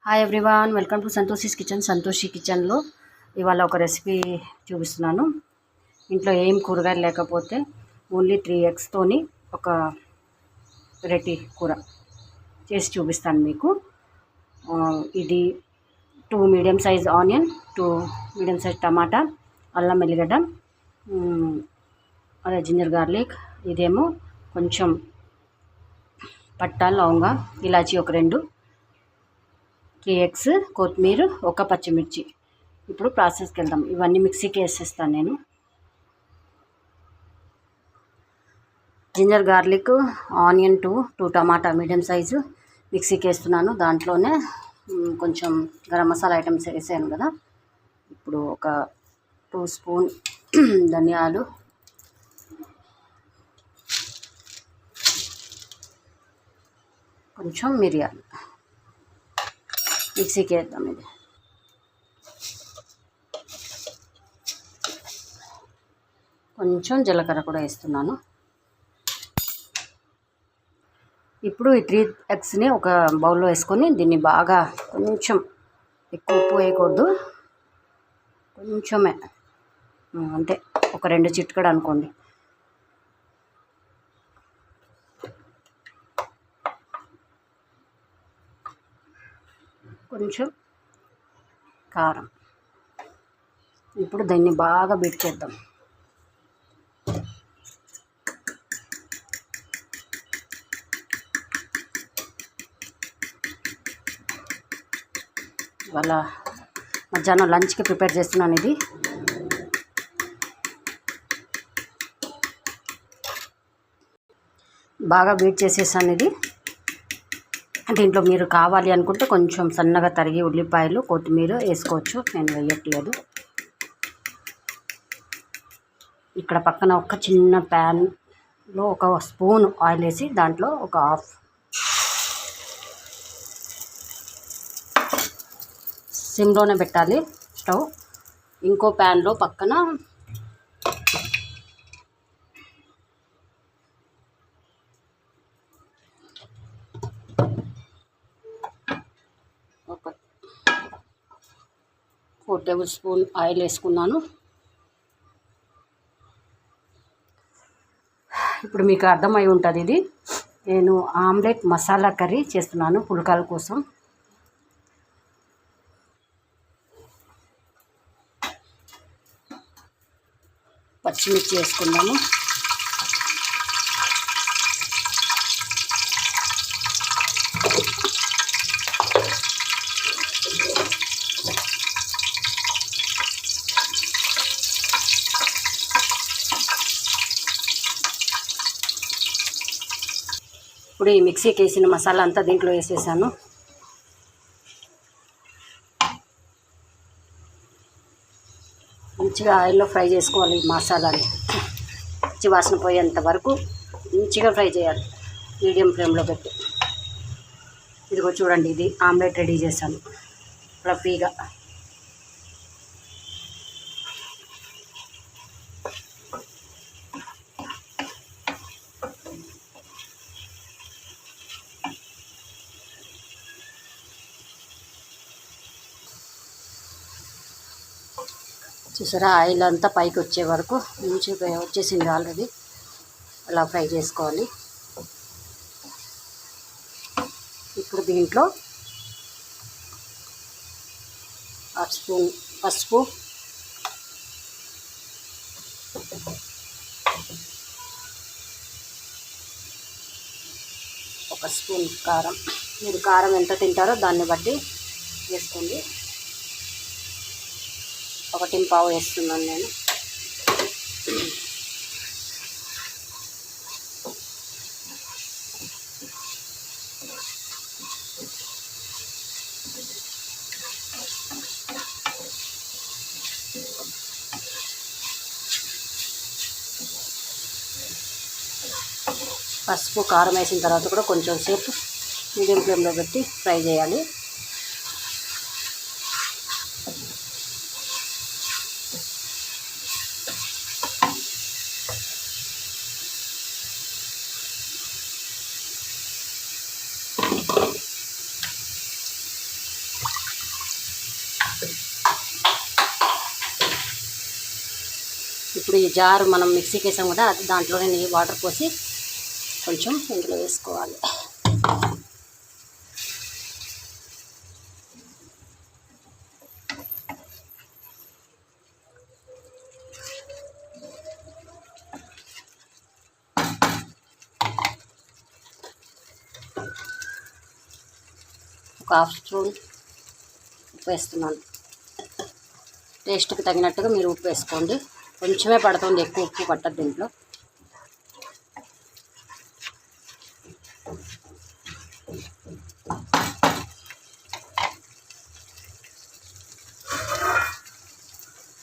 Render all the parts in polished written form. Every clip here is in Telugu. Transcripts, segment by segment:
Hi everyone, welcome to Santoshi's kitchen. Santoshi కిచెన్లో ఇవాళ ఒక రెసిపీ చూపిస్తున్నాను. ఇంట్లో ఏం కూరగాయలు లేకపోతే ఓన్లీ 3 eggsతోని ఒక వెరైటీ కూర చేసి చూపిస్తాను మీకు. ఇది 2 medium size onion, 2 medium size టమాటా, అల్లం ఎల్లిగడ్డ, అదే జింజర్ గార్లిక్, ఇదేమో కొంచెం పట్టా లవంగ ఇలాచి ఒక 2, 3 eggs, కొత్తిమీర, ఒక పచ్చిమిర్చి. ఇప్పుడు ప్రాసెస్కి వెళ్దాం. ఇవన్నీ మిక్సీకి వేసేస్తాను నేను. జింజర్ గార్లిక్, ఆనియన్ 2 టమాటా మీడియం సైజు మిక్సీకి వేస్తున్నాను. దాంట్లోనే కొంచెం గరం మసాలా ఐటమ్స్ వేసాను కదా. ఇప్పుడు ఒక 2 స్పూన్ ధనియాలు, కొంచెం మిరియాలు మిక్సీకి వేద్దాం. ఇది కొంచెం జీలకర్ర కూడా వేస్తున్నాను. ఇప్పుడు ఈ 3 eggsని ఒక బౌల్లో వేసుకొని దీన్ని బాగా, కొంచెం ఎక్కువ ఉప్పు వేయకూడదు, కొంచెమే, అంటే ఒక 2 చిటికెడు అనుకోండి. కొంచెం కారం. ఇప్పుడు దీన్ని బాగా బీట్ చేద్దాం. ఇవాళ మధ్యాహ్నం లంచ్కి ప్రిపేర్ చేస్తున్నాను. ఇది బాగా బీట్ చేసేసాను. ఇది దీంట్లో మీరు కావాలి అనుకుంటే కొంచెం సన్నగా తరిగి ఉల్లిపాయలు, కొత్తిమీర వేసుకోవచ్చు. నేను వేయట్లేదు. ఇక్కడ పక్కన ఒక చిన్న ప్యాన్లో ఒక స్పూన్ ఆయిల్ వేసి దాంట్లో ఒక హాఫ్, సిమ్లోనే పెట్టాలి స్టవ్. ఇంకో ప్యాన్లో పక్కన ఒక 4 టేబుల్ స్పూన్ ఆయిల్ వేసుకున్నాను. ఇప్పుడు మీకు అర్థమై ఉంటుంది. ఇది నేను ఆమ్లెట్ మసాలా కర్రీ చేస్తున్నాను పుల్కాల కోసం. పచ్చిమిర్చి వేసుకున్నాము. ఇప్పుడు ఈ మిక్సీకి వేసిన మసాలా అంతా దీంట్లో వేసేసాను. మంచిగా ఆయిల్లో ఫ్రై చేసుకోవాలి. ఈ మసాలాని పచ్చి వాసన పోయేంత వరకు మంచిగా ఫ్రై చేయాలి, మీడియం ఫ్లేమ్లో పెట్టి. ఇదిగో చూడండి, ఇది ఆమ్లెట్ రెడీ చేశాను ఫ్లఫీగా. చూసారా, ఆయిల్ అంతా పైకి వచ్చే వరకు మంచిగా వచ్చేసింది ఆల్రెడీ. అలా ఫ్రై చేసుకోవాలి. ఇప్పుడు దీంట్లో 1/2 స్పూన్ పసుపు, ఒక స్పూన్ కారం. మీరు కారం ఎంత తింటారో దాన్ని బట్టి వేసుకోండి. 1.5 వేస్తున్నాను నేను. పసుపు కారం వేసిన తర్వాత కూడా కొంచెం సేపు మీడియం ఫ్లేమ్లో పెట్టి ఫ్రై చేయాలి. ఇప్పుడు ఈ జారు మనం మిక్సీకి వేసాం కదా, అది దాంట్లోనే వాటర్ పోసి కొంచెం ఇందులో వేసుకోవాలి. ఒక హాఫ్ స్పూన్ ఉప్పు వేస్తున్నాను. టేస్ట్కి తగినట్టుగా మీరు ఉప్పు వేసుకోండి. కొంచెమే పడుతుంది, ఎక్కువ ఉప్పు పట్టదు దీంట్లో.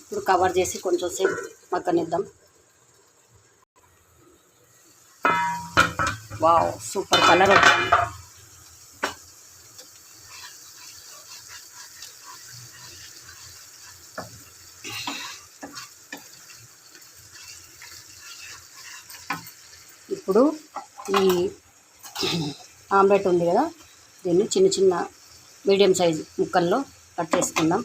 ఇప్పుడు కవర్ చేసి కొంచెం సేపు మగ్గనిద్దాం. వావ్, సూపర్ కలర్ వచ్చింది. ఇప్పుడు ఈ ఆమ్లెట్ ఉంది కదా, దీన్ని చిన్న చిన్న మీడియం సైజు ముక్కల్లో కట్ చేసుకుందాం.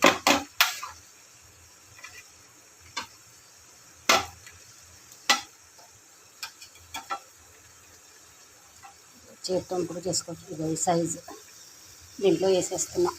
చేత్తో కూడా చేసుకోవచ్చు. ఇది సైజు దీంట్లో వేసేస్తున్నా.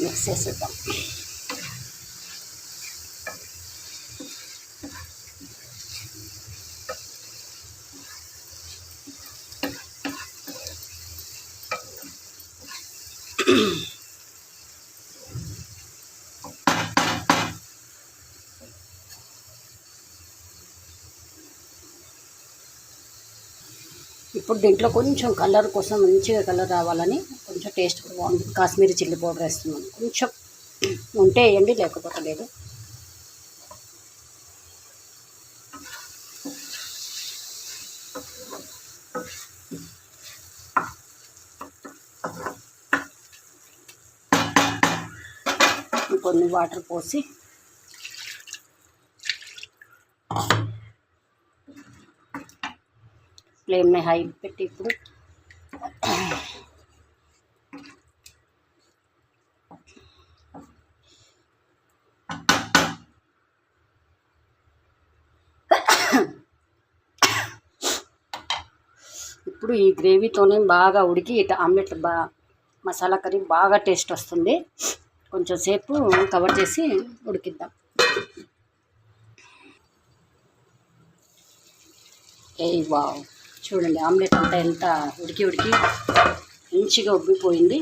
మిక్స్ చేసేద్దాం. ఇప్పుడు దీంట్లో కొంచెం కలర్ కోసం, మంచిగా కలర్ రావాలని కొంచెం టేస్ట్ కూడా బాగుంటుంది, కాశ్మీరీ చిల్లీ పౌడర్ వేస్తున్నాను. కొంచెం ఉంటే వేయండి, లేకపోతే లేదు. కొన్ని వాటర్ పోసి ఫ్లేమ్ని హై పెట్టి ఇప్పుడు ఈ గ్రేవీతోనే బాగా ఉడికి ఆమ్లెట్ మసాలా కర్రీ బాగా టేస్ట్ వస్తుంది. కొంచెం సేపు కవర్ చేసి ఉడికిద్దాం. వావ్, చూడండి ఆమ్లెట్ అంతా ఎంత ఉడికి మంచిగా ఉబ్బిపోయింది.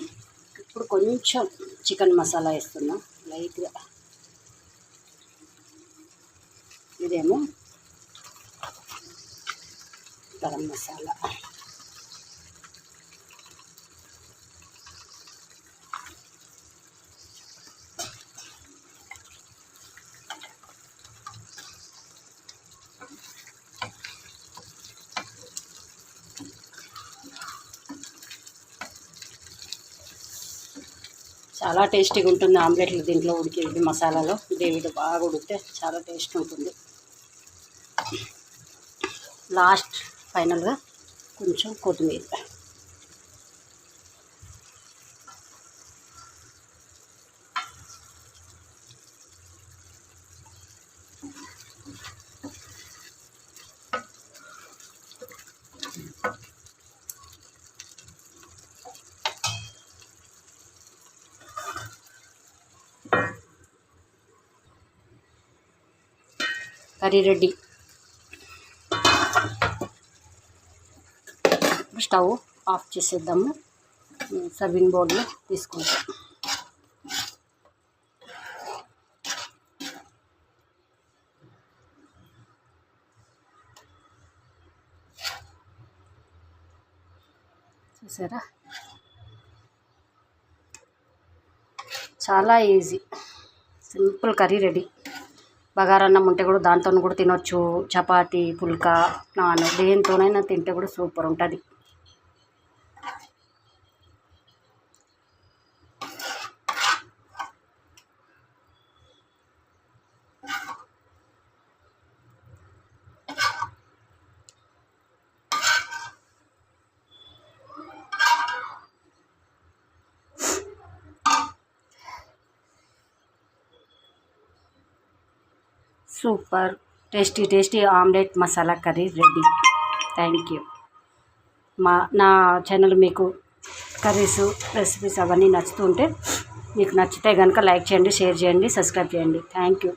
ఇప్పుడు కొంచెం చికెన్ మసాలా వేస్తున్నాం లైట్గా. ఇదేమో గరం మసాలా. చాలా టేస్టీగా ఉంటుంది ఆమ్లెట్లు దీంట్లో ఉడికేది. మసాలాలో గ్రేవీలో బాగా ఉడికితే చాలా టేస్ట్ ఉంటుంది. లాస్ట్ ఫైనల్గా కొంచెం కొత్తిమీర. Curry ready. స్టవ్ ఆఫ్ చేసేద్దాము. సర్వింగ్ బౌల్లో తీసుకుంటాం. చూసారా, చాలా ఈజీ, సింపుల్ కర్రీ రెడీ. బగారన్నం ఉంటే కూడా దాంతో కూడా తినొచ్చు, చపాతీ, పుల్కా, నాన్, దేనితోనైనా తింటే కూడా సూపర్ ఉంటుంది. Super tasty omelette masala curry ready. Thank you. నా ఛానల్ మీకు కర్రీస్, రెసిపీస్ అవన్నీ నచ్చుతుంటే, మీకు నచ్చితే కనుక లైక్ చేయండి, షేర్ చేయండి, సబ్స్క్రైబ్ చేయండి. Thank you.